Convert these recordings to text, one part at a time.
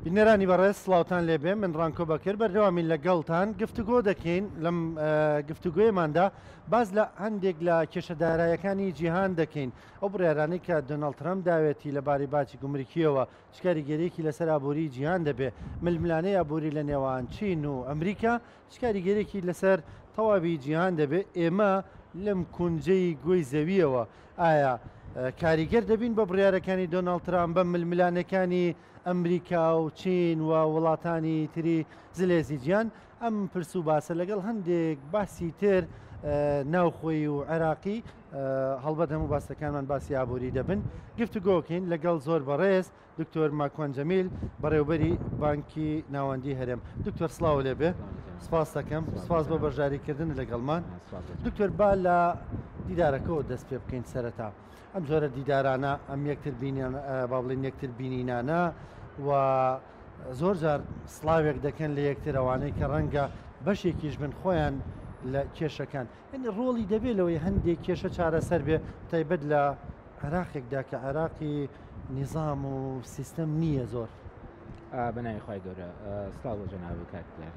بینەرانی بەڕێز سڵاوتان لێبێ من ڕانکۆ بەکرد بەردەوامی لەگەڵتان گفتوگۆ دەکەین لەم گفتوگوۆیماندا باز لە هەندێک لە کێشەدارایەکانی جیهان دەکەین ئەو بڕێرانەی کە دۆناڵد ترامپ داوێتی لەباری باچی گومرکیەوە چکاریگەرێکی لەسەر ئابووری جیهان دەبێ ململانەی ئابووری لە نێوان چین و ئەمریکا چکاریگەرێکی لەسەر تەواوی جیهان دەبێ ئێمە لەم کونجەی گوێی زەویەوە ئایا کاریگەر دەبین بە بڕیارەکانی دۆناڵد ترامپ بە ململانەکانی ئەمریکا و چین و وڵاتانی تری زلێزی گیان ئەم پرس و باسە لەگەڵ هەندێک باسی تر ناوخۆی و عێراقی هەڵبەت هەموو باسەکانمان باسی ئابووری دەبن گفتوگۆکەین لەگەڵ زۆر بەڕێز دکتۆر ماکوان جەمیل بەڕێوەبەری بانکی ناوەندی هەرێم دکتۆر سڵاو لێبێ سپاس دەکەم سپاس بە بەشداریکردن لەگەڵمان دکتۆر با لە دیدارەکەەوە دەست پێ بکەین سەرەتا ئەم جۆرە دیدارانە ئەم یەکتر با بڵێن یەکتر بینینانە و زۆر جار سڵاوێک دەکەن لە یەکتر ئەوانەی کە ڕەنگە بەشێکیش بن خۆیان لە کێشەکان ئەنی ڕۆڵی دەبێت لەوەی هەندێک کێشە چارەسەر بێ تایبەت لە عێراقێکدا کە عێراقی نظام و سیستەم نییە زۆر بەناوی خی گەورە سڵاو بۆ جەنابی کاتیار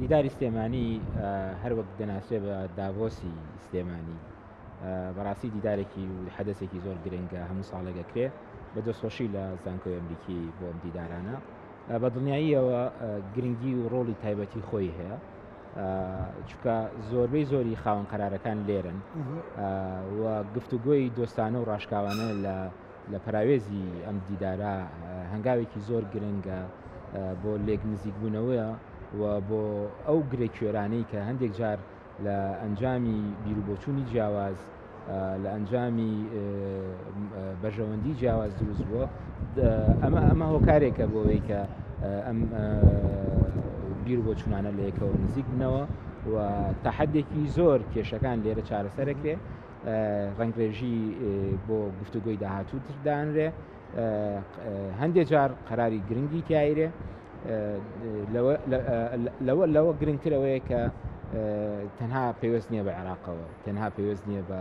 دیداری سلێمانی هەر وەک دەناسێ بە داڤۆسی سلێمانی بەڕاستی دیدارێکی و حەدەسێکی زۆر گرنگە هەموو ساڵێگەکرێ بە دەستخۆشی لە زانکۆی ئەمریکی بۆ ئەم دیدارانە بە دڵنیاییەوە گرنگی و ڕۆڵی تایبەتی خۆی هەیە چونکە زۆربەی زۆری خاوەن قەرارەکان لێرن و گفتوگۆی دۆستانە و ڕاشکاوانە لە پراوێزی ئەم دیدارە هەنگاوێکی زۆر گرنگە بۆ لێک نزیکبوونەوەیە و بۆ ئەو گرێکوێرانەی کە هەندێک جار لە ئەنجامی بیرروبۆچوونی جیاواز لە ئەنجامی بەژەوەندی جیاواز دروست بووە ئەمە هۆکارێکە بۆەوەی کە ئەم بیرروبۆچوونانە لە یەکەوە نزیک بنەوە و تا حەدێکی زۆر کێشەکان لێرە چارەسەرەکرێ ڕنگڕێژی بۆ گفتوگۆی داهاتوو دانرێ هەندێک جار قەراری گرنگی تایرێ لەوە گرنگترەوەیە کە تەنها پێوەست نییە بە عێراقەوە تەنها پێوەست نییە بە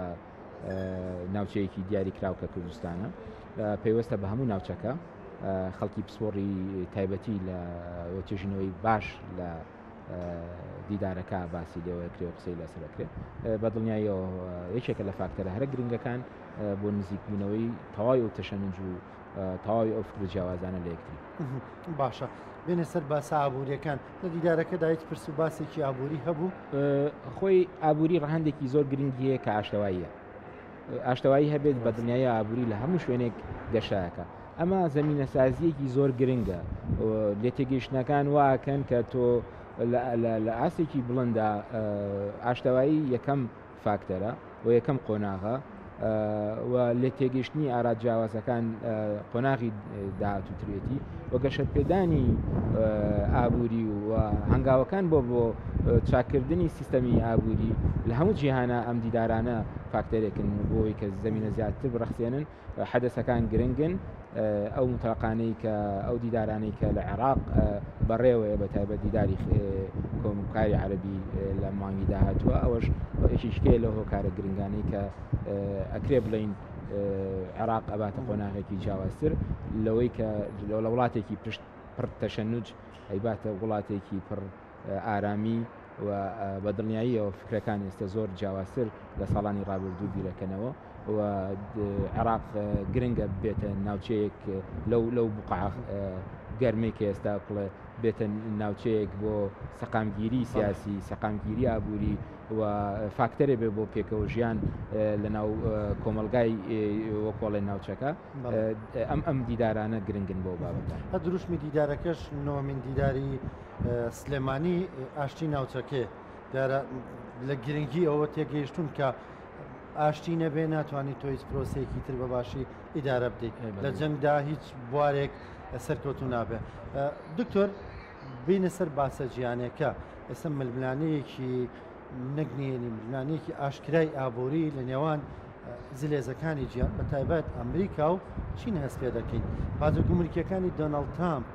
ناوچەیەکی دیاری کراوکە کوردستانە پێوەستە بە هەموو ناوچەکە خەڵکی پسپۆڕی تایبەتی لە توێژینەوەی باش لە دیدارەکە باسی لێوەکرێ قسەی لەسەرەکرێت بە دڵنیایەوە یەکێکە لە فاکتەرە هەرە گرنگەکان بۆ نزیکبوونەوەی تەواوی و تەشەنج و تەواوی ئەو فکر جیاوازانە لە یەکتری باشە بێنە سەر باسە ئابوووریەکان لە دیدارەکەدا هیچ پرس و باسێکی ئابووری هەبوو خۆی ئابووری ڕەهەندێکی زۆر گرنگی هەیە کە ئاشتەواییە ئاشتەوایی هەبێت بە دنیای ئابووری لە هەموو شوێنێک گەشایەکە ئەمە زەمینە سازیەکی زۆر گرنگە لێ تێگەیشتنەکان واکەن کە تۆ لە ئاسێکی بڵندا ئاشتەوایی یەکەم فاکتەرە و یەکەم قۆناغە و لێ تێگەیشتنی ئاراد جیاوازەکان قۆناغی داهاتووترێتی و گەشەپێدانی ئابووری و هەنگاوەکان بۆ چاکردنی سیستەمی ئابووری لە هەموو جیهانە ئەم دیدارانە فاکتەرێکن بۆی کە زەمینە زیاتر بڕەخسێنن حەدەسەکان گرنگن ئەو متەڵقانەی کە ئەو دیدارانەی کە لە عێراق بەڕێوەیە بە تایبەت دیداری کۆمکاری عەرەبی لە مانگی داهاتووە ئەوەش یەکیشکێ لە هۆکارە گرنگانەی کە ئەکرێ بڵین عێراق ئەباتە قۆناغێکی جیاوازتر لەوەی کە لە وڵاتێکی پڕ تەشەنوج ئەیباتە وڵاتێکی پڕ ئارامی و بە دڵنیاییەوە فکرەکان ئێستا زۆر جیاوازتر لە ساڵانی ڕابردوو بیرەکەنەوە و عێراق گرنگە بێتە ناوچەیەک لەو بقع گەرمێک ئێستا بڵێ بێتە ناوچەیەک بۆ سەقامگیری سیاسی سەقامگیری ئابووری و فاکتەرێ بێ بۆ پێکەوە ژیان لە ناو کۆمەلگای وەکۆڵی ناوچەکە ئەم دیدارانە گرنگن بۆ بابەتان هە دروشمی دیدارەکەش نۆمین دیداری سلێمانی ئاشتی ناوچەکێ دیارە لە گرنگی ئەوە تێگەیشتون کە ئاشتی نەبێ ناتوانانی تۆ هیچ پرۆسەیەکی تر بەباشی ئیدارە بدەیت لە جەنگدا هیچ بوارێک سەرکەوتو نابێ دکتۆر بینە سەر باسە جیانێکە ئێستا ململانەیەکی نەگنێنی ململانەیەکی ئاشکرای ئابووری لە نێوان زلێزەکانی گیان بە تایبەت ئەمریکا و چین هەست پێ دەکەین باجە گومرکیەکانی دۆناڵد ترامپ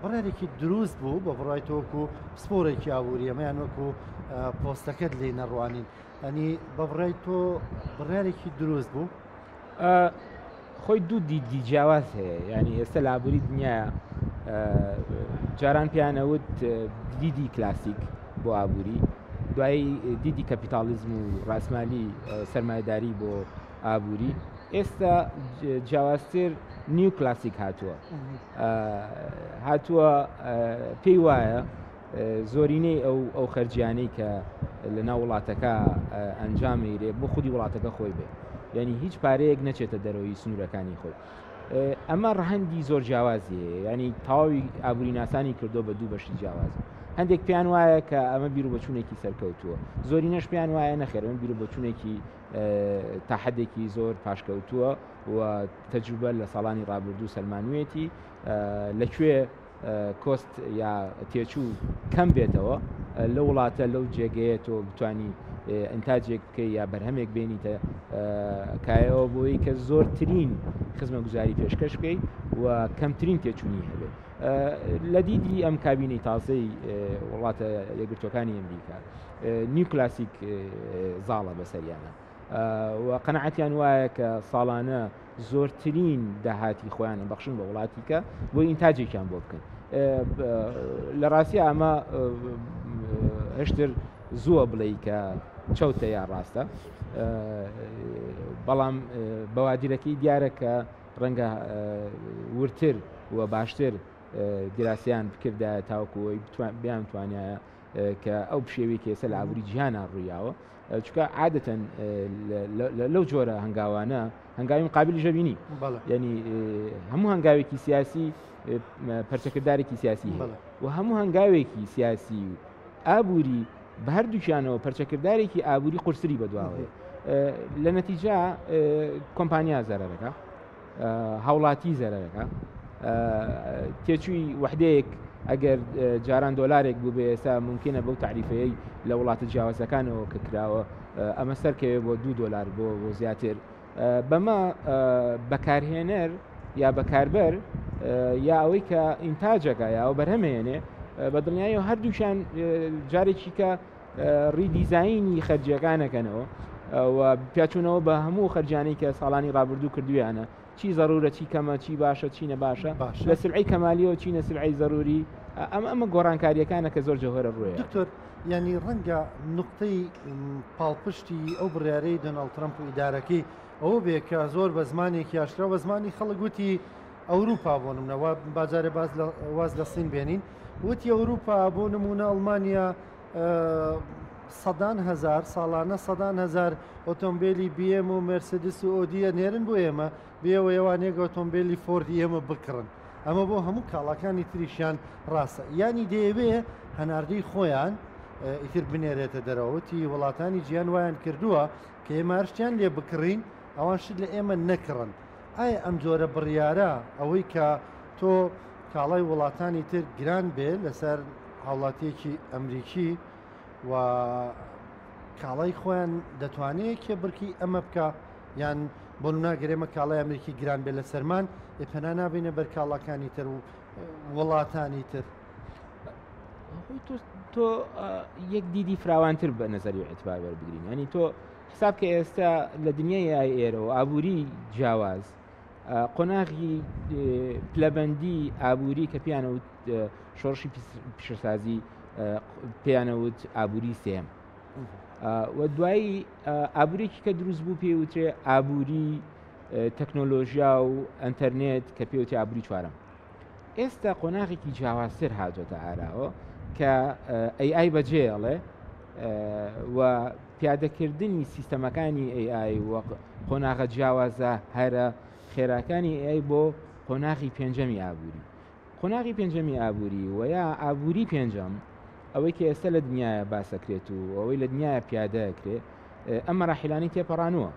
بڕارێکی دروست بوو بە بڕای تۆکو سپۆرێکی ئابووری ئەمەیان وەکو پۆستەکەت لێ نەڕوانین ئەنی بە بڕای تۆ بڕارێکی دروست بوو خۆی دوو دیدی جیاواز هەیە ینی ئێستا لە ئابووری دنیاە جاران پیانەوت دیدی کلاسیک بۆ ئابووری دوای دیدی کەپیتالیزم و ڕاسمالی سەرمایه‌داری بۆ ئابووری ئێستا جیاوازتر نیو کلاسیک هاتووە پێی وایە زۆرینەی ئەو خەرجیانەی کە لە ناو وڵاتەکە ئەنجامێرێ بۆ خودی وڵاتەکە خۆی بێ یعنی هیچ پارەیەک نەچێتە دەرەوەی سنوورەکانی خۆی ئەمە ڕەهەندی زۆر جیاوازیە ینی تەواوی ئابووری ناسانی کردو بە دوو بەشی جیاواز هەندێک پیان وایە کە ئەمە بیر و بەچوونێکی سەرکەوتووە زۆرینەش پیان وایە نەخێر ئەمە بیر و بەچوونێکی تا حدێکی زۆر پاشکەوتووە و تەجروبە لە ساڵانی ڕابردوو سەلمانوێتی لەکوێ کۆست یا تێچوو کەم بێتەوە لە وڵاتە لەو جێگەیە تۆ بتانی ئەنتاجێک بکەی یا بەرهەمێک بێنیتە کایەوە بۆی کە زۆرترین خزمە گوزاری پێشکەش بکەی و کەمترین تێچوونی هەبێت لە دیدی ئەم کابینەی تازەی وڵاتە یەکگرتوەکانی ئەمریکا نیو کلاسیک زاڵە بەسەریانە و قەنەعەتیان وایە کە ساڵانە زۆرترین داهاتی خۆیان بەخشن بە وڵاتیکە بۆ ئینتاجێکیان بۆ بکەن لە ڕاستی ئەمە هێشتر زووە بڵێ کە چەوتە یا ڕاستە بەڵام بەوادیرەکەی دیارە کە ڕەنگە ورتر و باشتر دیراسیان بکردایە تاوەکوەوەی بیان توانایە کە ئەو شێوەی کێسە لە ئابووری جیهانە ڕوویاوە چونکە عادەتەن لەو جۆرە هەنگاوانە هەنگاوی مقابلی ژەبینی یعنی هەموو هەنگاوێکی سیاسی پەرچەکردارێکی سیاسی هەیە و هەموو هەنگاوێکی سیاسی و ئابووری بە هەردووچیانەوە پەرچەکردارێکی ئابووری قورسری بەدواوەیە لە نەتیجا کۆمپانیا زەرەرەکە هاوڵاتی زەرەرەکە تێچووی وحدەیەک ئەگەر جاران دۆلارێک بوو بێ ئێستا ممکنە بەو تعریفەیەی لە وڵاتە جیاوازەکانەوە کە کراوە ئەمە سەرکەوێ بۆ $2 بۆ زیاتر بەمە بەکارهێنەر یا بەکاربەر یا ئەوەی کە ئینتاجەکە یا ئەو بەرهەمێنێ بە دڵنیایی و هەردووشان جارێکی کە ڕیدیزاینی خەرجیەکانەکەنەوە و پیاچوونەوە بە هەموو خەرجانەی کە ساڵانی ڕابردوو کردویانە چی ضرورە چی کەمە چی باشە چی نەباشە لە سلعی کەمالیەوە چی نەسلعی ضروری ئەمە گۆڕانکاریەکانە کە زۆر جەوهرە ڕوویە دکتۆر ینی ڕەنگە نقطەی پاڵپشتی ئەو بڕیارەی دۆناڵد ترەمپ و ئیدارەکەی ئەوە بێ کە زۆر بە زمانێکی یاشرا بە زمانی خەڵک وتی ئەوروپا بۆ نمونەوە بازارێ واز لە سین بێنین وتی ئەوروپا بۆ نمونە ئەڵمانیا سەدان هزار ساڵانە سەدان هزار ئۆتۆمبیلی BM و مرسدس و ئۆدیە نێرن بۆ ئێمە بێەوە ئێوانێک ئۆتۆمبیلی فۆردی ئێمە بکڕن ئەمە بۆ هەموو کاڵاکانی تریشیان ڕاستە ینی دەیەوێ هەناردەی خۆیان ئیتر بنێرێتە دەرەوەتی وڵاتانی گیان وایان کردووە کە ئێمارشتیان لێ بکڕین ئەوان شت لە ئێمە نەکڕن ئایا ئەم جۆرە بڕیارە ئەوەی کە تۆ کاڵای وڵاتانی تر گران بێ لەسەر هاوڵاتیەکی ئەمریکی و کاڵای خۆیان دەتوانێت کێ بڕکی ئەمە بکە یان بۆ ناگەرێمە کاڵای ئەمریکی گران بێ لە سەرمان پەنا نابێنە بەر کاڵەکانی تر و وڵاتانی تر تۆ یەک دیدی فراوانتر بە نەزەری ئەتبار وەربگرین ینی تۆ حساب کە ئێستا لە دنیای ئێرەوە ئابووری جیاواز قۆناغی پلەبەندی ئابووری کە پیانەوت شۆڕشی پیشەسازی پێیانەوت ئابووری سێم و دوایی ئابوورێکی کە دروست بوو پێوترێ ئابووری تەکنۆلۆژیا و ئەنتەرنێت کە پێوتی ئابووری چوارەم ئێستا قۆناغێکی جیاوازتر هاتوۆتە ئاراوە کە AI بەجێڵێ و پیادەکردنی سیستەمەکانی AI و قۆناغە جیاوازە هەرە خێراکانی AI بۆ قۆناغی پێنجەمی ئابووری قۆناغی پێنجەمی ئابووری و یا ئابووری پێنجەم ئەوەی کە ئێستا لە دنیاە باسەکرێت و ئەوەی لە دنیاە پیادەکرێت ئەم مەراحیلانی تێپەڕانووە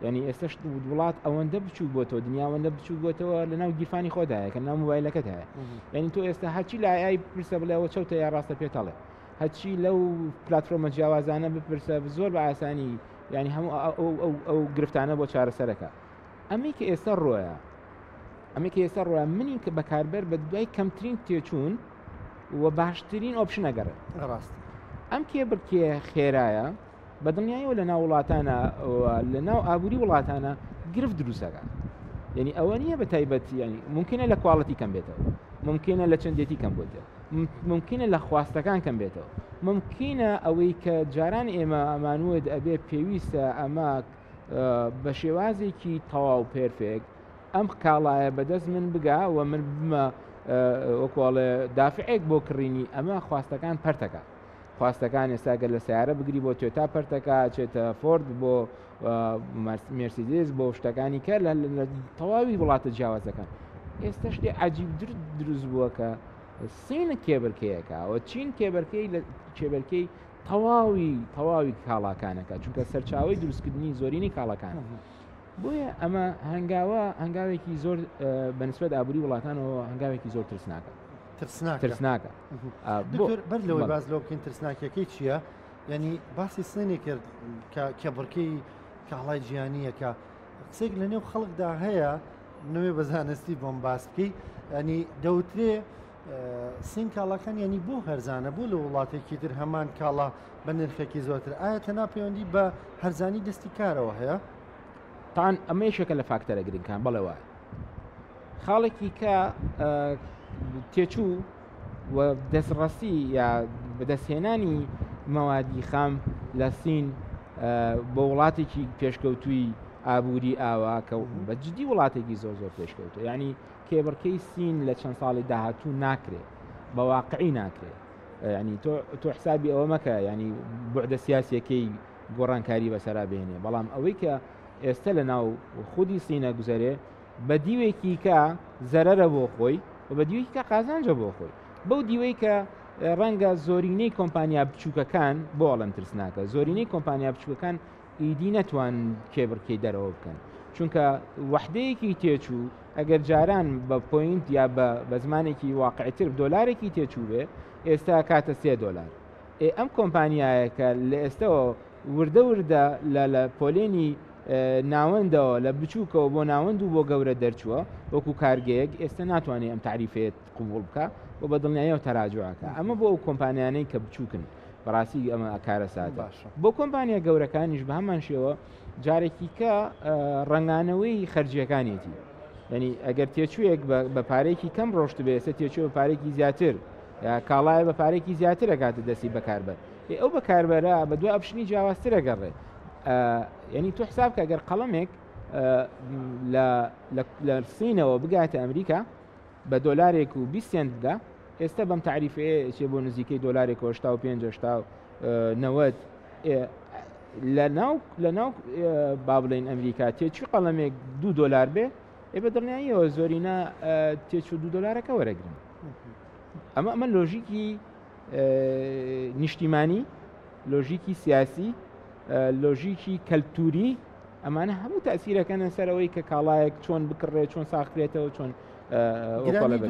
یعنی ئێستش وڵات ئەوەندە بچوو بۆ تۆ دنیاوەندە بچوو بۆتەوە لە ناو گیرفانی خۆدایە کە ناو موبایلەکەت هەیە یعنی تۆ ئێستا هەچی لە AI پرسە بڵێەوە چەوتە یا ڕاستە پێتەڵێ هەچی لەو پلتفۆرمە جیاوازانە بپرسە زۆر بە ئاسانی ینی هەموو ئەو گرفتانە بۆ چارەسەرەکە ئەمەی کە ئێستا ڕۆیە منی کە بەکاربەر بە دوای کەمترین تێچوون و باشترین ئۆپشن ئەگەڕێت ڕاست ئەم کێبرکێ خێرایە بە دڵنیایەوە لە ناو وڵاتانە لە ناو ئابووری وڵاتانە گرفت دروستەکە یعنی ئەوە نییە بە تایبەت ینی ممکنە لە کواڵەتی کەم بێتەوە ممکنە لە چەندێتی کەم بێتەوە ممکنە لە خواستەکان کەم بێتەوە ممکنە ئەوەی کە جاران ئێمە ئەمانوێت ئەبێ پێویستە ئەمە بە شێوازێکی تەواو پێرفێکت ئەم کاڵایە بەدەست من بگا و من بمە وەکوڵێ دافعێک بۆ کڕینی ئەمە خواستەکان پەرتەکە خواستەکان ئێستاگە لە سیارە بگری بۆ توێتا پەرتەکە چێتە فۆرد بۆ مرسیدس بۆ شتەکانی کە لە تەواوی وڵاتە جیاوازەکان ئێستا شتێ عەجیبتر دروست بووە کە سینە کێبرکەیەکە و چین کێبەرکەی لە کێبەرکەی تەواوی کاڵاکانەکە چونکە سەرچاوی دروستکردنی زۆرینی کاڵەکانە بۆیە ئەمە هەنگاوێکی زۆر بەنسبەت ئابووری وڵاتانەوە هەنگاوێکی زۆر ترسناکە بەر لەوەی باز لەو بکەین ترسناکەکەی چییە؟ یعنی باسی سنێ کرد کە کێبڕکەی کاڵای ژیانیە کە قسێک لە نێو خەڵکدا هەیە نوێ بە زانستی بۆم باس بکەی ینی دەوترێ سین کاڵەکان ینی بۆ هەرزانە بۆ لە وڵاتێکی تر هەمان کاڵا بە نرخێکی زۆرتر ئایا تەنا پەیوەندی بە هەرزانی دەستی کارەوە هەیە؟ تان ئەمە یەکێکە لە فاکتەرە گرنگکان بەڵێ وایە خاڵێکی کە تێچوو و دەستڕەسی یا بەدەستهێنانی مەوادی خام لە سین بۆ وڵاتێکی پێشکەوتووی ئابووری ئاوا کە بەجددی وڵاتێکی زۆر پێشکەوتو یعنی کێبڕکەی سین لە چەند ساڵی داهاتوو ناکرێت بە واقعی ناکرێت ینی تۆ حسابی ئەوە مەکە ینی بوعدە سیاسیەکەی گۆڕانکاری بەسەرا بێنێ بەڵام ئەوەی کە ئێستا لە ناو خودی سینە گوزارێ بە دیوێکی کە زەرەرە بۆ خۆی و بە دیوەیەکی کە قازانجە بۆ خۆی بەو دیوەی کە ڕەنگە زۆرینەی کۆمپانیا بچووکەکان بۆ ئەڵەن ترسناکە زۆرینەی کۆمپانیا بچووکەکان ئیدی نەتوان کێبڕکەی دەرەوە بکەن چونکە وەحدەیەکی تێچوو ئەگەر جاران بە پۆینت یا بە زمانێکی واقعتر دۆلارێکی تێچوو بێ ئێستا کاتە $3 ئەم کۆمپانیایەکە لە ئێستەوە وردە لە پۆلێنی ناوەندەوە لە بچووکەوە بۆ ناوەند و بۆ گەورە دەرچووە وەکو کارگەیەک ئێستا ناتوانێت ئەم تعریفێت قبول بکە و بە دڵنیاییەوە تەراجوعەکە ئەمە بۆ ئەو کۆمپانیانەی کە بچووکن بەڕاستی ئەمە کارە سادە بۆ کۆمپانیا گەورەکانیش بە هەمان شێوە جارێکی کە ڕنگانەوەی خەرجیەکانێتی ینی ئەگەر تێچوویەک بە پارێکی کەم ڕۆشت بێ ئێستا تێچوو بە پارێکی زیاتر کاڵایە بە پارێکی زیاتر ئەکاتە دەستی بەکاربەر ئەو بەکاربەرە بە دوای ئەپشنی جیاوازتر ئەگەڕێت ینی تو حساب کە ئەگەر قەڵەمێک لە سینەوە بگاتە ئەمریکا بە $1 و 20 سنت بگا ئێستا بەم تعریفەیە چێ بۆ نزیکەی $85-90 لە ناو با بڵێن ئەمریکا تێچوو قەڵەمێک $2 بێ بە دڵنیاییەوە زۆرینە تێچوو $2 وەرەگرن ئەمە لۆژیکی نیشتیمانی لۆژیکی سیاسی لۆژیکی کەلتوری ئەمانە هەموو تەسیرەکەنە سەرەوەی کە کاڵایەک چۆن بکڕێت چۆن ساخترێتەوە چۆن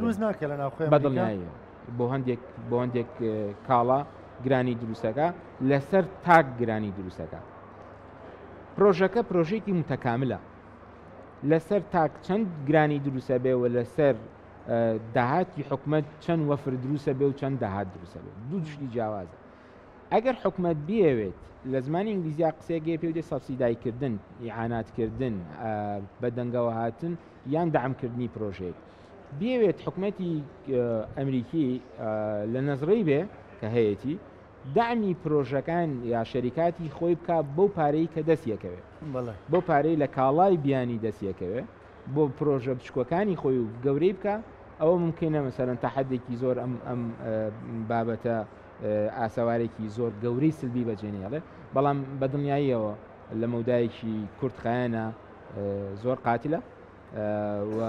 دروست ناکە لە ناوخۆی بەدڵنیاییە بۆ هەندێک کاڵا گرانی دروستەکە لەسەر تاک گرانی دروستەکە پرۆژەکە پرۆژێکی متەکاملە لەسەر تاک چەند گرانی دروستە بێ و لەسەر داهاتی حکومەت چەند وەفر دروستە بێ و چەند داهات دروستە بێ دوو شتی جیاوازە ئەگەر حکومەت بیەوێت لە زمانی ئینگلیزیا قسێگەی پێوتێ سەبسیدایکردن ئیعاناتکردن بە دەنگەوە هاتن یان دەعمکردنی پرۆژێک بیەوێت حکومەتی ئەمریکی لە نەزڕەی بێ کە هەیەی دامی پرۆژەکان یا شەریکاتی خۆی بکە بەو پارەی کە دەستیەکەوێت بۆ پارەی لە کاڵای بیانی دەستیەکەوێت بۆ پرۆژە بچکۆکانی خۆی و گەورەی بکە ئەوە ممکنە مەسەرەن تەحەدێکی زۆر ئەم بابەتە ئاسەوارێکی زۆر گەورەی سلبی بەجێنێڵێ بەڵام بە دڵنیاییەوە لە مەودایەکی کورتخایەنە زۆر قاتیلە و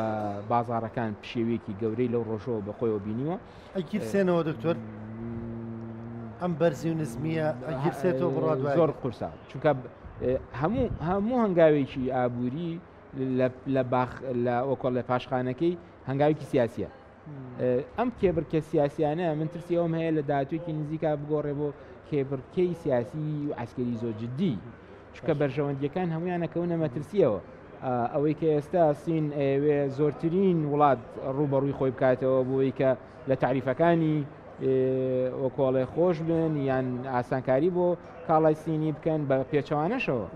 بازاڕەکان پشێوێکی گەورەی لەو ڕۆژەوە بە خۆیەوە بینیوە ئەگیرسێنەوە دکتۆر ئەم بەرزی و نزمیە ئەگیرسێتەوە بڕات زۆر قورسا چونکە هەموو هەنگاوێکی ئابووری لە وەکۆڵ لە پاشخانەکەی هەنگاوێکی سیاسیە ئەم کێبڕکە سیاسیانە من ترسیەوەم هەیە لە داهاتوێکی نزیکا بگۆڕێ بۆ کێبڕکەی سیاسی و عسکەری زۆر جددی چونکە بەرژەوەندیەکان هەمویانەکەونە مەترسیەوە ئەوەی کە ئێستا سین ئەوێ زۆرترین وڵات ڕوبەڕووی خۆی بکاتەوە بۆی کە لە تعریفەکانی وەکۆڵێ خۆش بن یان ئاسانکاری بۆ کاڵای سینی بکەن بە پێچەوانەشەوە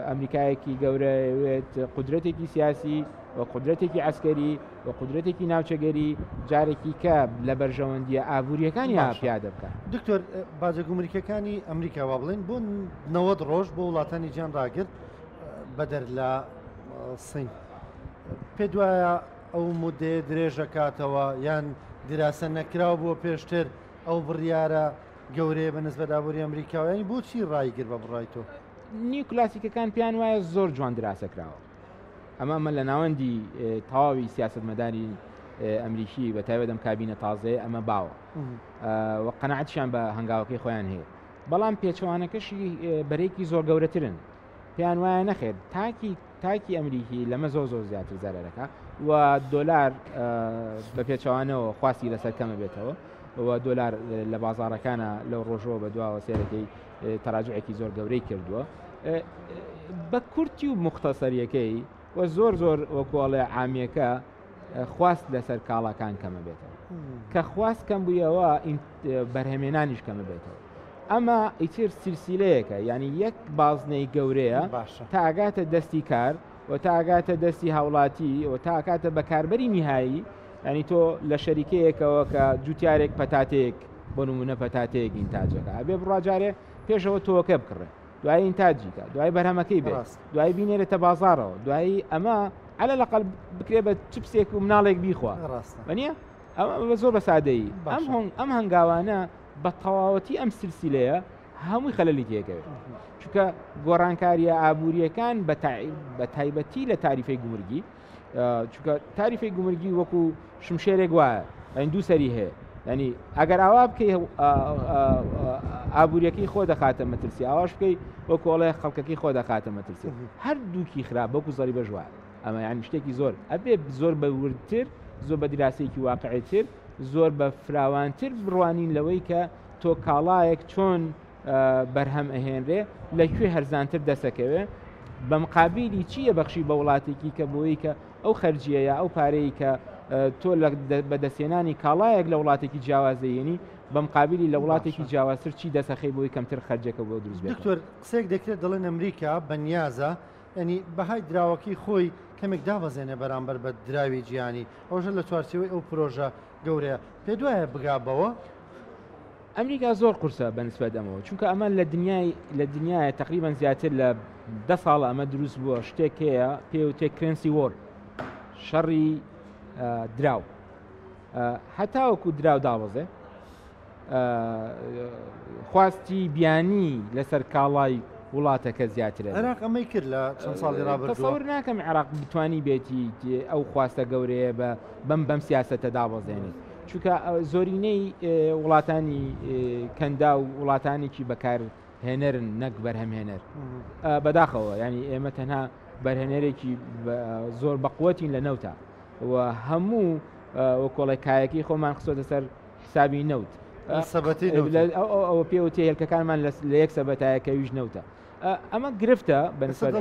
ئەمریکایەکی گەورەوێت قودرەتێکی سیاسی و قودرەتێکی عسکەری و قودرەتێکی ناوچەگەری جارێکی کە لە بەرژەوەندیە ئابوووریەکانی پیادە بکە. دکتۆر باجە گومریکەکانی ئەمریکا وا بڵێن بۆ 90 ڕۆژ بۆ وڵاتانی گیان ڕاگرت بەدەر لە سین پێ دوایە ئەو مودێ درێژە کاتەوە یان دیراسە نەکراو بۆ پێشتر ئەو بڕیارە گەورەیە بە نسبەت دابووری ئەمریکاویانی بۆچی ڕایگر بە بڕای تۆ؟ نیو کلاسیکەکان پیان وایە زۆر جوان دراسەکراوە. ئەمە لە ناوەندی تەواوی سیاسەتمەداری ئەمریکی بە تایبەت ئەم کابینە تازەیە ئەمە باوە وە قەنەعەتیان بە هەنگاوەکەی خۆیان هەیە. بەڵام پێچەوانەکەشی بەرەیەکی زۆر گەورەترن. پێیان وایە نەخێت تاکی ئەمریکی لەمە زۆر زیاتر زارەکە و دۆلار بە پێچەوانەوە خواستی لەسەر کەمە بێتەوە و دۆلار لە بازارەکانە لەو ڕۆژەوە بە دواوە سێرەکەی تەراجعێکی زۆر گەورەی کردووە. بە کورتی و مختصەریەکەی و زۆر وەکوڵێ عامیەکە خواست لەسەر کاڵەکان کەمە بێتەوە کە خواست کەم بوویەوە بەرهەمێنانیش کەمە بێتەوە. ئەمە ئیتر سیلسیلەیەکە یعنی یەک بازنەی گەورەیە تا ئاگاتە دەستی کار و تا ئاگاتە دەستی هاوڵاتی و تا ئاکاتە بەکاربەری نهایی ینی تۆ لە شەریکەیەکەوە کە جوتیارێک پەتاتێک بۆ نمونە پەتاتەیەک ئینتاجەکە ئەبێ بڕاجارێ پێشەوە تۆکە بکڕێ دوای ئینتاجیکە دوای بەرهەمەکەی بێت دوای بینێرێتە بازارەوە دوایی ئەمە على الأقل بکرێ بە چپسێک و مناڵێک بیخوا بەنیە ئەمە زۆر بە سادەیی ئەم هەنگاوانە بە تەواوەتی ئەم سلسیلەیە هەمووی خەلەلی تێکەوێت چونکە گۆڕانکاریە ئابوووریەکان بە تایبەتی لە تاریفەی گومرگی چونکە تاریفەی گومرگی وەکو شمشێرێک وایە دوو سەری هەیە ینی ئەگەر ئاوا بکەی ئابوووریەکەی خۆ دەخاتە مەترسی ئاواش بکەی بۆ کۆڵێ خەڵکەکەی خۆ دەخاتە مەترسی هەردووکی خراپ بەکو زەری بەژوار ئەمە یان شتێکی زۆر ئەبێ زۆر بە وردتر زۆر بە دیراسەیەکی واقعیتر زۆر بە فراوانتر بڕوانین لەوەی کە تۆ کاڵایەک چۆن بەرهەم ئەهێنرێ لەکوێ هەرزانتر دەسەکەوێ بە مقابلی چییە بەخشی بە وڵاتێکی کە بۆی کە ئەو خەرجیەیە ئەو پارەی کە تۆ بەدەستێنانی کاڵایەک لە وڵاتێکی جیاوازەیەنی بە مقابلی لە وڵاتێکی جیاوازتر چی دەسەخەی بۆی کەمتر خەرجەکە بۆ دروست بێت. دکتۆر قسێک دەکرێت دەڵێن ئەمریکا بەنیازە ینی بەهای دراوەکەی خۆی کەمێک دابەزێنێ بەرامبەر بە دراوی گیانی ئەوژە لە چوارچەوەی ئەو پرۆژە گەورەیە پێ دوایە بگابەوە ئەمریکا زۆر قورسە بەنسبەت ئەمەوە چونکە ئەمە لە دنیای تقریبان زیاتر لە 10 ساڵ ئەمە دروست بووە شتێک هەیە پێوتێ کرنسی وۆر شەڕی دراو هەتاوەکو دراو دابەزێ خواستی بیانی لەسەر کاڵای وڵاتەکە زیاترە. عێراق ئەمەی کرد لە چەند ساڵی ڕابردووە تەسەوور ناکەم عێراق بتوانی بێتی ئەو خواستە گەورەیە بەم سیاسەتە دابەزێنێت چونکە زۆرینەی وڵاتانی کەندا و وڵاتانێکی بەکار هێنەرن نەک بەرهەمهێنەر بەداخەوە ینی ئێمە تەنها بەرهێنەرێکی زۆر بەقوەتین لە نەوتە و هەموو کۆڵێکایەکی خۆمان خستۆتە سەر حسابی نەوت ئەوە پێوتێ هێلکەکانمان لە یەک سەبەتایەکەویش نەوتە ئەمە گرفتە بەنسبەت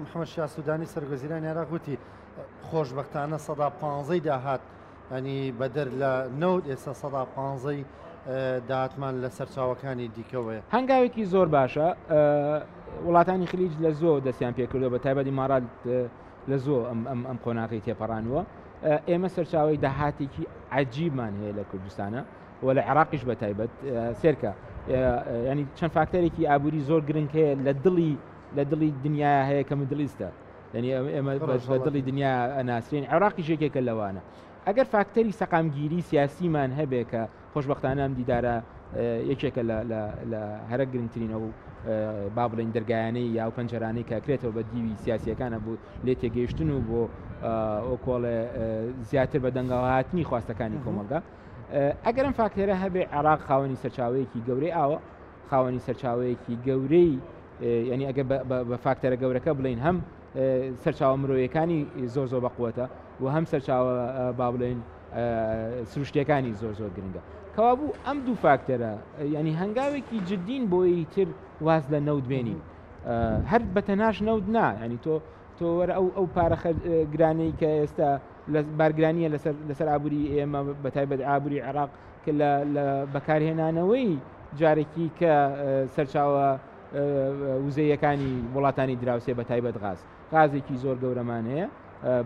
محەممەد شاه سوودانی سەرگەزیرانی عێراق وتی خۆشبەختانە 115 داهات ئەنی بەدەر لە نەوت ئێستا 115 داهاتمان لە سەرچاوەکانی دیکەوەیە. هەنگاوێکی زۆر باشە وڵاتانی خلیج لە زۆر دەستیان پێکردەوە بە تایبەتی مارات لە زۆر ئەم قۆناغی تێپەڕانوە ئێمە سەرچاوی داهاتێکی عەجیبمان هەیە لە کوردستانە و لە عێراقیش بە تایبەت سێرکە ینی چەند فاکتەرێکی ئابووری زۆر گرنگ هەیە لە دڵی دنیا هەیە کە مدلیستە ینی ئێمە بە دڵی دنیا ئەناسرین عێراقی ژێکێکە لەوانە ئەگەر فاکتەری سەقامگیری سیاسیمان هەبێ کە خۆشبەختانە ئەم دیدارە یەکێکە لە هەرە گرنگترینە و با بڵین دەرگایانەی یا و پەنجەرانەی کە کرێتەوە بە دیوی سیاسیەکانە بۆ لێ تێگەیشتن و بۆ ئۆکۆڵێ زیاتر بە دەنگەڵهاتنی خواستەکانی کۆمەلگا ئەگەر ئەم فاکتێرە هەبێ عێراق خاوەنی سەرچاوەیەکی گەورەی ئاوە خاوەنی سەرچاوەیەکی گەورەی ینی ئەگە بە فاکتەرە گەورەکە بڵین هەم سەرچاوە مرۆیەکانی زۆر بەقوەتە و هەم سەرچاوە با بڵێن سروشتیەکانی زۆر گرنگە کەوابوو ئەم دوو فاکتەرە ینی هەنگاوێکی جدین بۆی تر واز لە نەوت بێنین هەر بەتەناش نەوت نا ینی تۆ وەرە ئەو پارە گرانەی کە ئێستا بارگرانیە لەسەر ئابووری ئێمە بەتایبەت ئابووری عێراق کە لە بەکارهێنانەوەی جارێکی کە سەرچاوە وزەیەکانی وڵاتانی دراوسێ بەتایبەت غازێکی زۆر گەورەمان هەیە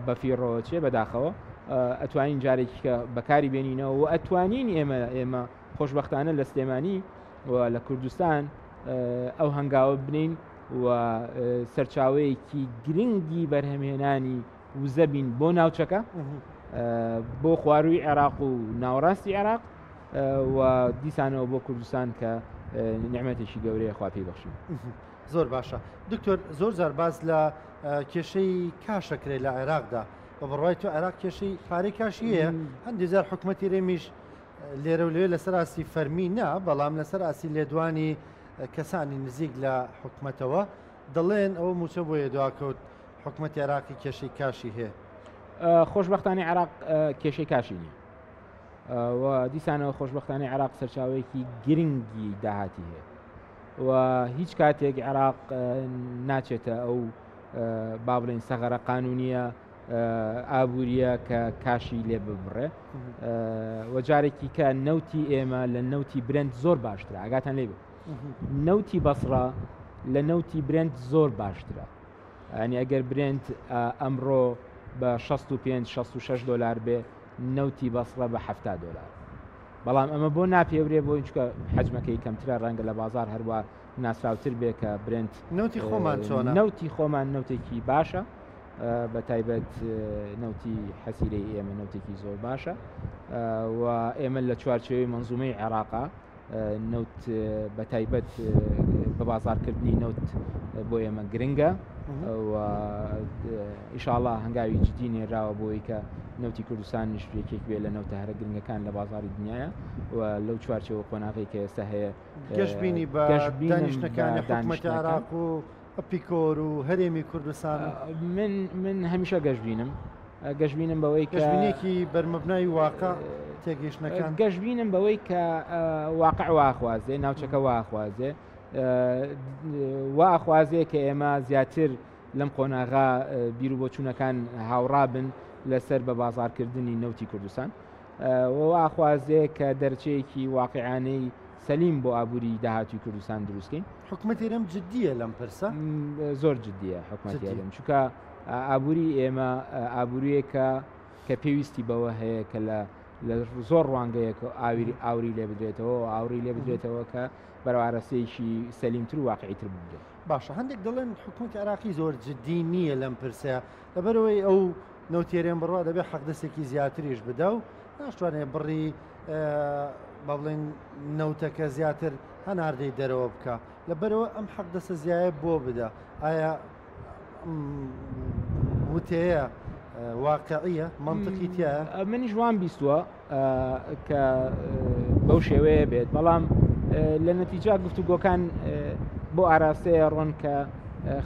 بەفیڕۆچێ بەداخەوە ئەتوانین جارێکی کە بەکاری بێنینەوە و ئەتوانین ئێمە خۆشبەختانە لە سلێمانی و لە کوردستان ئەو هەنگاوە بنین و سەرچاوەیەکی گرنگی بەرهەمهێنانی وزە بین بۆ ناوچەکە بۆ خواروی عێراق و ناوەڕاستی عێراق و دیسانەوە بۆ کوردستان کە نیعمەتێکی گەورەیە خوا پێی بەخشین. زۆر باشە دکتۆر زۆر جار باز لە کێشەی کاشەکرێ لە عێراقدا بە بڕوای تۆ عێراق کێشەی پارەی کاشی هەیە هەندێک جار حکوومەتی رێمیش لێرە و لێ لەسەر ئاسی فەرمی نا بەڵام لەسەر ئاسی لێدوانی کەسانی نزیک لە حکوومەتەوە دەڵێن ئەوە موچە بۆیە دواکەوت حکوومەتی عێراقی کێشەی کاشی هەیە. خۆشبەختانەی عێراق کێشەی کاشی نیە و دیسانەوە خۆشبەختانەی عێراق سەرچاوەیەکی گرنگی داهاتی هەیە و هیچ کاتێک عێراق ناچێتە ئەو با بڵێن سەغەرە قانونیە ئابووریە کە کاشی لێ ببڕێ و جارێکی کە نەوتی ئێمە لە نەوتی برند زۆر باشترە ئاگاتان لێ بێت نەوتی بەسڕە لە نەوتی برند زۆر باشترە ئەنی ئەگەر برند ئەمڕۆ بە 65-66 دلار بێ نەوتی بەسڕە بە 70 دلار بەڵام ئەمە بۆ ناپێورێ بۆ چکە حجمەکەی کەمترە ڕەنگە لە بازار هەروە ناسراوتر بێ کە برند نەوتی خۆمان چۆنە نەوتی خۆمان نەوتێکی باشە بە تایبەت نەوتی حەسیرەی ئێمە نەوتێکی زۆر باشە و ئێمە لە چوارچێوەی منزومەی عێراقا نەوت بە تایبەت بە بازارکردنی نەوت بۆ ئێمە گرنگە و ئیشاڵڵا هەنگاوی جدی نێراوە بۆی کە نەوتی کوردستان نیشتێکێک بێ لە نەوتە هەرە گرنگەکان لە بازاری دنیاە و لەو چوارچەوە قۆناغی کە ئێستا هەیە گەشتبینی بە دانیشتەکانی حکوومەتی عێراق و ئەپیکۆر و هەرێمی کوردستان من هەمیشە گەشتبینم بەوەی کە گەشتبینێکی بەرمەبنای واقع تێگەیشتنەکان گەشتبینم بەوەی کە واقع واخوازێ ناوچەکە واخوازێ واخوازێ کە ئێمە زیاتر لەم قۆناغا بیر و بۆچوونەکان هاوڕا بن لەسەر بە بازارکردنی نەوتی کوردستان واخوازێ کە دەرچەیەکی واقعانەی سەلیم بۆ ئابووری داهاتوی کوردستان دروستکەین حکوومەتی رەم جددیە لەم پرسە زۆر جددیە حکوومەتی لەم چونکە ئابووری ئێمە ئابووریەکە کە پێویستی بەوە هەیە کە لە زۆر ڕوانگەیەک ئاوری لێ بدرێتەوە ئاوری لێ بدرێتەوە کە بەرەوارەسەیەکی سەلیمتر و واقعیتر بودێت. باشە هەندێک دەڵێن حکوومەتی عێراقی زۆر جددی نییە لەم پرسەیە لەبەرەوەی ئەو نەوتێریان بڕوا دەبێت حەقدەستێکی زیاتریش بدە و ناشتوانێت بڕی با بڵێن نەوتەکە زیاتر هەناردەی دەرەوە بکە لەبەرەوە ئەم حەقدەستە زیایە بۆ بدە ئایا وتەیە واقعیە منطقی تایە؟ منیش وان بیستووە کە بەو شێوەیە بێت بەڵام لە نەتیجا گفتوگۆکان بۆ ئاراستەیە ڕۆن کە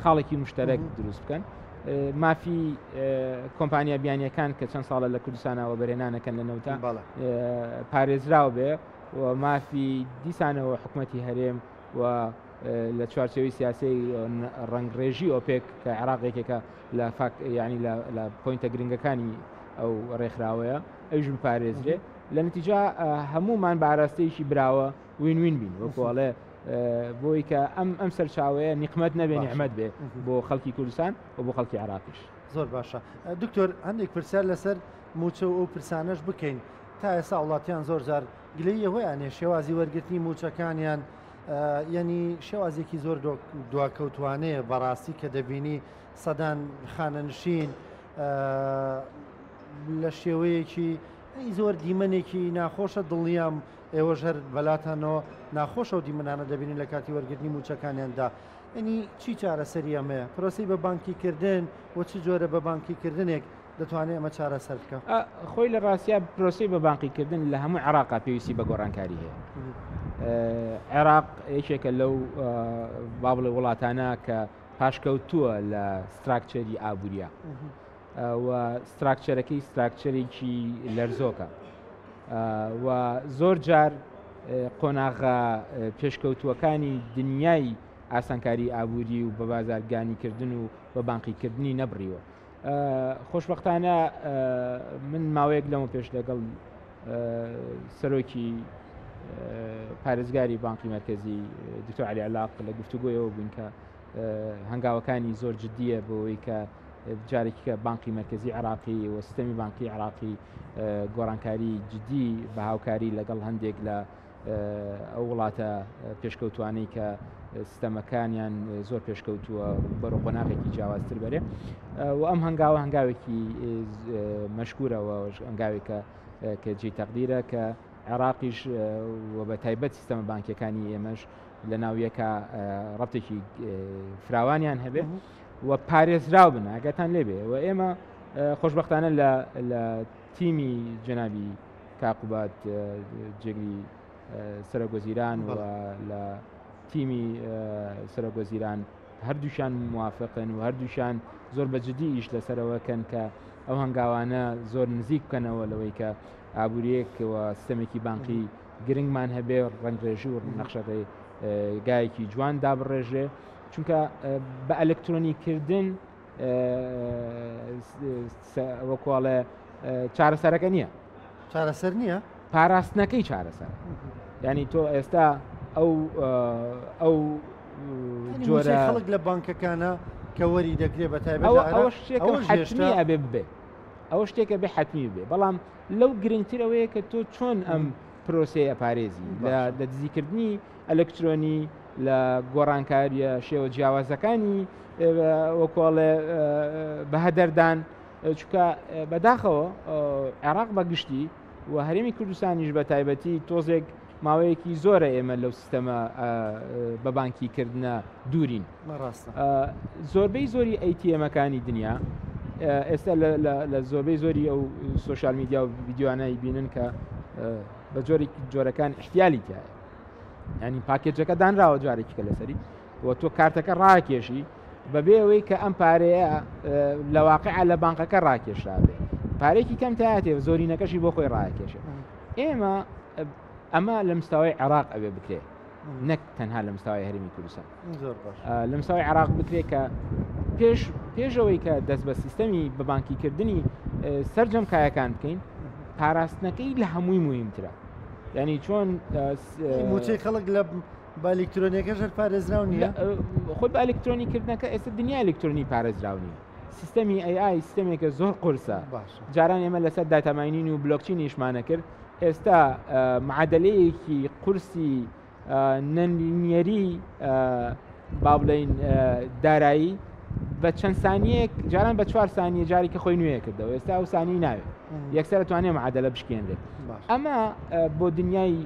خاڵێکی مشتەرەک دروست بکەن مافی کۆمپانیا بیانیەکان کە چەند ساڵە لە کوردستانەوە بەرهێنانەکەن لە نەوتە پارێزراو بێ و مافی دیسانەوە حکوومەتی هەرێم و لە چوارچێوی سیاسی ڕنگڕێژی ئۆپێک کە عێراقێکێکە لە ینی لە پۆینتە گرنگەکانی ئەو ڕێکخراوەیە ئەوژم پارێزرێ لە نتیجا هەمومان بە ئاراستەیەکی براوە وین بین وەکوڵێ بۆی کە ئەم سەرچاوەیە نیقمەت نەبێ نیعمەت بێ بۆ خەڵکی کوردستان و بۆ خەڵکی عێراقیش. زۆر باشە دکتۆر هەندێک پرسیار لەسەر موچە و ئەو پرسانەش بکەین تا ئێستا وڵاتیان زۆر جار گلەی ئەوەیانێ شێوازی وەرگرتنی موچەکانیان یعنی شێوازێکی زۆر دواکەوتوانەیە بەڕاستی کە دەبینی سەدان خانەنشین لە شێوەیەکی زۆر دیمەنێکی ناخۆشە دڵنیام ئێوە ژەر بەلاتانەوە ناخۆشە و دیمەنانە دەبینین لە کاتی وەرگرتنی موچەکانیاندا ئەنی چی چارەسەری ئەمەیە پرۆسی بە بانکیکردن و چ جۆرە بە بانکیکردنێک دەتوانێت ئەمە چارەسەر بکە؟ خۆی لە ڕاستیا پرۆسی بە بانقیکردن لە هەموو عێراقا پێویستی بە گۆڕانکاری هەیە. عێراق یەکێکە لەو با بڵێ وڵاتانە کە پاشکەوتووە لە ستراکچەری ئابووریە و ستراکچەرەکەی ستراکچەرێکی لەرزۆکە و زۆر جار قۆناغا پێشکەوتووەکانی دنیای ئاسانکاری ئابووری و بە بازارگانیکردن و بە بانقیکردنی نەبڕیوە خۆشببختانە من ماوەیەک لەمە پێش لەگەڵ سەرۆکی پارێزگاری بانکی مرکزی دکتۆر علی علاق لە گفتوگۆیەوە بووین کە هەنگاوەکانی زۆر جددیە بۆەوەی کە جارێکی کە بانکی مرکزی عراقی و سیستەمی بانکی عراقی گۆڕانکاری جددی بە هاوکاری لەگەڵ هەندێک لە ئەو وڵاتە پێشکەوتوانەی کە سیستەمەکانیان زۆر پێشکەوتووە بەرەو قۆناغێکی جیاوازتر بەرێ و ئەم هەنگاوە هەنگاوێکی مەشکورەوە هەنگاوێکە کە جێی تەقدیرە کە عێراقیش و بە تایبەت سیستەمە بانکیەکانی ئێمەش لە ناویەکە ڕەبتێکی فراوانیان هەبێ و پارێزراو بن ئاگاتان لێبێ و ئێمە خۆشببختانە لە تیمی جەنابی کاقوبات جێگری سەرۆکوەزیران و لە تیمی سەرۆکوەزیران هەردووشان موافقن و هەردووشان زۆر بەجددی ئیش لەسەرەوەکەن کە ئەو هەنگاوانە زۆر نزیک بکەنەوە لەوەی کە ئابوووریەک و سیستەمێکی بانقی گرنگمان هەبێ ڕەنگڕێژی و نەخشەکەی گایەکی جوان دابڕێژێ چونکە بە ئەلکترۆنیکردن وەکوڵێ چارەسەرەکە نییە چارەسەر نییە پاراستنەکەی چارەسەر ینی تۆ ئێستا ئەو جۆرە خەڵک لە بانکەکانە کە وەری دەگرێت بە تایبەت ئەوە شتێکە حتمی ئەبێ ببێ ئەوە شتێکە بێ حتمی بێ بەڵام لەو گرنگترەوەیە کە تۆ چۆن ئەم پرۆسەیە پارێزی لە دزیکردنی ئەلکترۆنی لە گۆڕانکاریە شێوە جیاوازەکانی وەکۆڵێ بەهەدەردان چونکە بەداخەوە عێراق بەگشتی و هەرێمی کوردستانیش بە تایبەتی تۆزێک ماوەیەکی زۆرە ئێمە لەو سیستەمە بە بانکیکردنە دوورین زۆربەی زۆری ئەیتیەمەکانی دنیا ئێستا لە زۆربەی زۆری ئەو سوۆشال میدیا و ڤیددیوانایی بینن کە بە جۆرەکان احتیالی تایە ینی پاکێجەکە دانراوە جارێکی کە لەسەری و تۆ کارتەکە ڕاکێشی بەبێ ئەوەی کە ئەم پارەیە لە واقعە لە بانکەکە ڕاکێشابێ پارێکی کەم تایاتێ زۆرینەکەشی بۆ خۆی ڕاکێشێ ئێمە ئەمە لە مستاوای عێراق ئەوێ بکرێ نەک تەنها لە مستاوای هەرێمی کوردستان لە مستاوای عێراق بکرێت کە پێشەوەی کە دەست بە سیستەمی بە بانکیکردنی سەرجەم کایەکان بکەین پاراستنەکەی لە هەمووی مهمترە ینی چۆن موچەی خەڵک لە بە ئەلکترۆنیەکەش پارێزراو نییە خۆی بە ئەلکترۆنیکردنەکە ئێستا دنیا ئەلکترۆنی پارێزراو نیە سیستەمی AI سیستەمێکە زۆر قورسە جاران ئێمە لەسەر داتاماینین و بلۆکچینیشمانە کرد ئێستا معادلەیەکی قورسی نەنیەری با بڵێین دارایی بە چەند سانیەک جاران بە 4 سانیە جاری کە خۆی نوێ کردەوە ئێستا ئەو سانی ناوێت یەکسەر توانێت معادلە بشکێنرێت ئەمە بۆ دنیای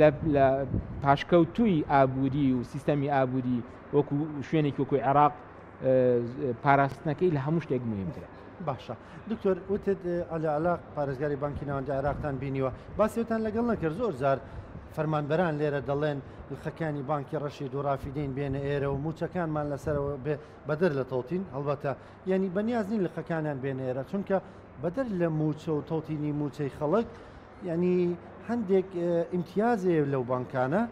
لە پاشکەوتووی ئابووری و سیستەمی ئابووری وەکو شوێنێکی وەکوی عێراق پاراستنەکەی لە هەموو شتێک مهمترە باشە دکتۆر وتت علی علاق پارێزگاری بانکی ناوەندی عێراقتان بینیوە باسیێتان لەگەڵ نەکرد زۆر جار فەرمانبەران لێرە دەڵێن لخەکانی بانکی ڕەشید و ڕافیدین بێنە ئێرە و موچەکانمان لەسەرەوە بەدەر لە تەوتین هەڵبەتە یعنی بەنیازنین لخەکانیان بێنە ئێرە چونکە بەدەر لە موچە و تەوتینی موچەی خەڵک ینی هەندێک ئیمتیازێ لەو بانکانە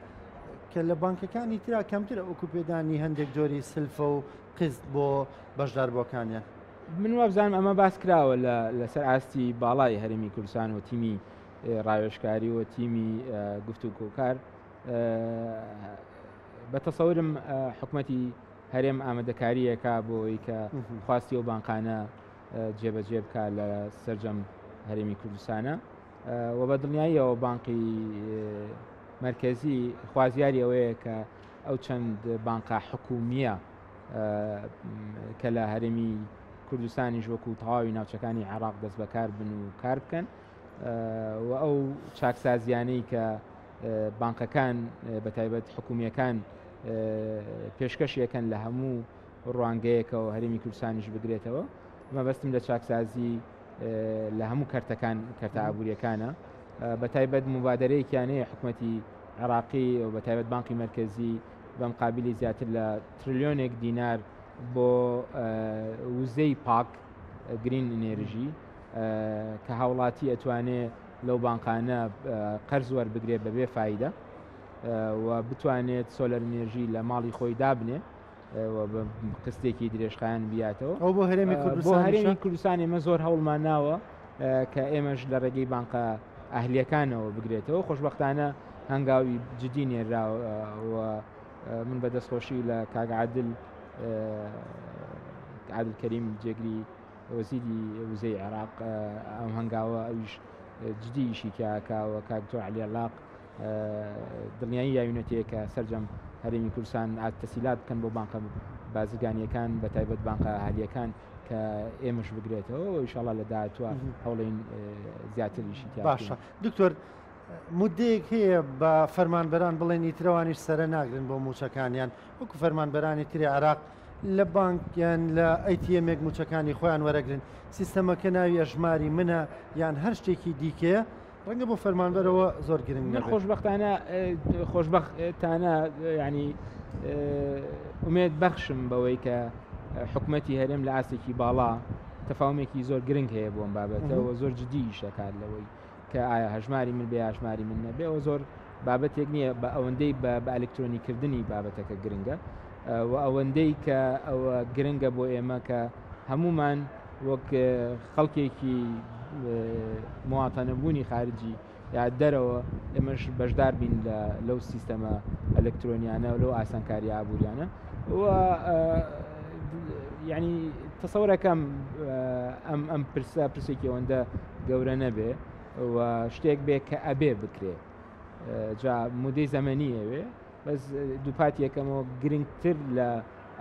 کە لە بانکەکانی ترا کەمترە وەکو پێدانی هەندێک جۆری سلفە و قست بۆ بەشداربووەکانیان من وابزانم ئەمە باس کراوە لەسەر ئاستی باڵای هەرێمی کوردستان و تیمی ڕاوێژکاری و تیمی گفتوگۆکار بە تەسەورم حکومەتی هەرێم ئامادەکاریەکە بۆی کە خواستی و بانقانە جێبەجێ بکە لە سەرجەم هەرێمی کوردستانە و بە دڵنیاییەوە بانقی مرکزی خوازیاری ئەوەیە کە ئەو چەند بانقا حکومیە کە لە هەرێمی کوردستانیش وەکو تەواوی ناوچەکانی عێراق دەست بەکار بن و کار بکەن و ئەو چاکسازیانەی کە بانکەکان بە تایبەت حکومیەکان پێشکەشیەکەن لە هەموو ڕوانگەیەکەوە هەرێمی کوردستانیش بگرێتەوە مەبەستم لە چاکسازی لە هەموو کەرتەکان کەرتە ئابوووریەکانە بە تایبەت مبادرەیەکیانەیە حکومەتی عێراقی و بە تایبەت بانکی مرکزی بە مقابلی زیاتر لە تریلیۆنێک دینار بۆ وزەی پاک گرین ئێنێرژی کە هاوڵاتی ئەتوانێت لەو بانقانە قەرز وەربگرێت بەبێ فایدە و بتوانێت سۆلەر ئێنێرژی لە ماڵی خۆی دابنێ بە قستێکی درێژخایان بیاتەوە ئەو بۆ هەرێمی بۆ کوردستان هەرێمی کوردستان ئێمە زۆر هەوڵمان ناوە کە ئێمەش لە ڕێگەی بانقە ئەهلیەکانەوە بگرێتەوە خۆشببختانە هەنگاوی جدی نێراوە من بە دەستخۆشی لە کاگعادل عادل کەریم جێگری وەزیری وزەی عێراق ئەم هەنگاوە ئەویش جدیشی کاکاوە کاکتۆر علی علاق دڵنیایی یاوینەتەیە کە سەرجەم هەرێمی کوردستان تەسیلات بکەن بۆ بانقە بازرگانیەکان بە تایبەت بانقە ئاهلیەکان کە ئێمەش بگرێتەوە و ئینشاڵڵا لە داهاتوە هەوڵین زیاتریشی باشە دکتۆر مودەیەک هەیە بە فەرمانبەران بڵێن ئیترەوانیش سەرە ناگرن بۆ موچەکانیان وەکو فەرمانبەرانی تری عێراق لە بانکیان لە ئەیتیەمێک موچەکانی خۆیان وەرەگرن سیستەمەکە ناوی ئەژماری منە یان هەر شتێکی دیکەیە ڕەنگە بۆ فەرمانبەرەوە زۆر گرنگ من خۆشببختانە ینی ئومێد بەخشم بەوەی کە حکوومەتی هەرێم لە ئاستێکی باڵا تەفاومێکی زۆر گرنگ هەیە بۆم بابەتەوە زۆر جدی شەکات لەوەی کە ئایا هەژماری من بێ هەژماری من نەبێ ئەوە زۆر بابەتێک نییە بە ئەوەندەی بە ئەلکترۆنیکردنی بابەتەکە گرنگە و ئەوەندەی کە ئەوە گرنگە بۆ ئێمە کە هەمومان وەک خەڵکێکی مواتەنەبوونی خارجی یا دەرەوە ئێمەش بەشدار بین لەو سیستەمە ئەلکترۆنیانە و لەو ئاسانکاری ئابوووریانە و ینی تەسەورەکەم ئەم پرسێکی ئەوەندە گەورە نەبێ و شتێک بێ کە ئەبێ بکرێ جا مودەی زەمەنی ئەوێ بەس دووپاتی یەکەمەوە گرنگتر لە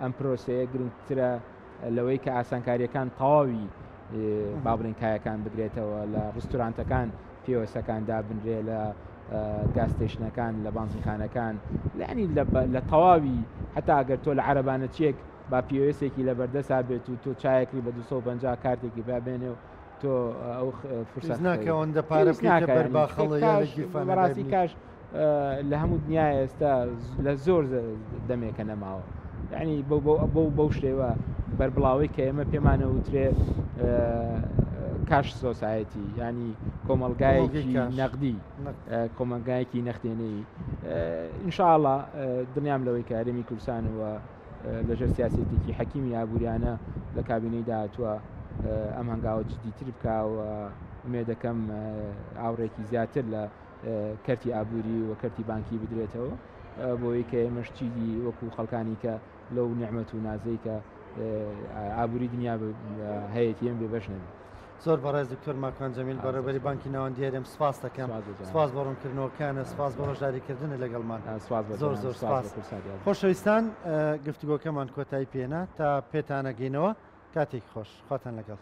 ئەم پرۆسەیە گرنگترە لەوەی کە ئاسانکاریەکان تەواوی بابرینکایەکان بگرێتەوە لە ڕستورانتەکان پێوەسەکاندا بنرێ لە گاستێشنەکان لە بانزمخانەکان لەنی لە تەواوی هەتا ئەگەر تۆ لە عەرەبانە چێک با پێوەسێکی لە بەردەسا بێت و تۆ چایەکری بە 250 کارتێکی بابێنێ و تۆ ئەو فرسەت ناکەوەندە پارە بەڕاستی کاش لە هەموو دنیای ئێستا لە زۆر دەمێکە نەماوە یعنی بەو شێوە بەربڵاوی کە ئێمە پێمانە وترێ کاش سۆسایەتی ینی کۆمەلگایەکی نەقدی کۆمەلگایەکی نەختێنەی ئینشاءڵڵا دنیام لەوەی کە هەرێمی کوردستانەوە لەژێر سیاسەتێکی حەکیمی ئابووریانە لە کابینەی داهاتووە ئەم هەنگاوە جدیتر بکە و ئومێ دەکەم ئاوڕێکی زیاتر لە کەرتی ئابووری و کەرتی بانکی بدرێتەوە بۆی کە ئێمەش چیدی وەکو خەڵکانی کە لەو نعمەت و نازەی کە ئابووری دنیا هەیەی ئەم بێ بەش نەبێت. زۆر بەڕێز دکتۆر ماکان جەمیل بەڕێوەبەری بانکی ناوەندی هەرێم سپاس دەکەم سپاس بۆ ڕوونکردنەوەکانە سپاس بۆ ڕۆژداریکردنە لەگەڵمان زۆر زۆر سپاس. خۆشەویستان گفتوگۆکەمان کۆتایی پێێنا تا پێتانەگەینەوە کاتێک خۆش خواتان لەگەڵ.